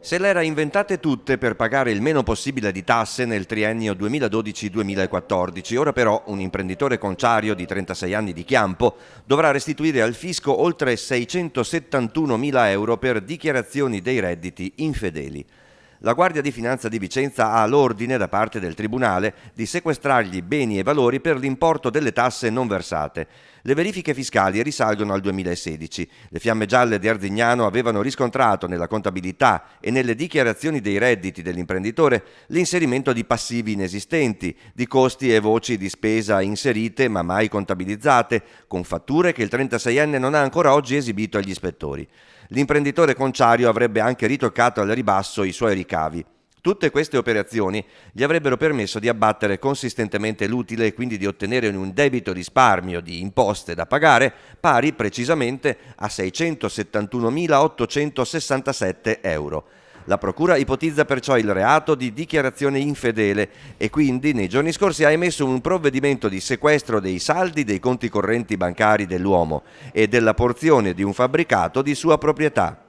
Se le era inventate tutte per pagare il meno possibile di tasse nel triennio 2012-2014, ora però un imprenditore conciario di 36 anni di Chiampo dovrà restituire al fisco oltre 671 mila euro per dichiarazioni dei redditi infedeli. La Guardia di Finanza di Vicenza ha l'ordine da parte del Tribunale di sequestrargli beni e valori per l'importo delle tasse non versate. Le verifiche fiscali risalgono al 2016. Le Fiamme Gialle di Arzignano avevano riscontrato nella contabilità e nelle dichiarazioni dei redditi dell'imprenditore l'inserimento di passivi inesistenti, di costi e voci di spesa inserite ma mai contabilizzate, con fatture che il 36enne non ha ancora oggi esibito agli ispettori. L'imprenditore conciario avrebbe anche ritoccato al ribasso i suoi ricavi. Tutte queste operazioni gli avrebbero permesso di abbattere consistentemente l'utile e quindi di ottenere un debito risparmio di imposte da pagare pari precisamente a 671.867 euro. La Procura ipotizza perciò il reato di dichiarazione infedele e quindi nei giorni scorsi ha emesso un provvedimento di sequestro dei saldi dei conti correnti bancari dell'uomo e della porzione di un fabbricato di sua proprietà.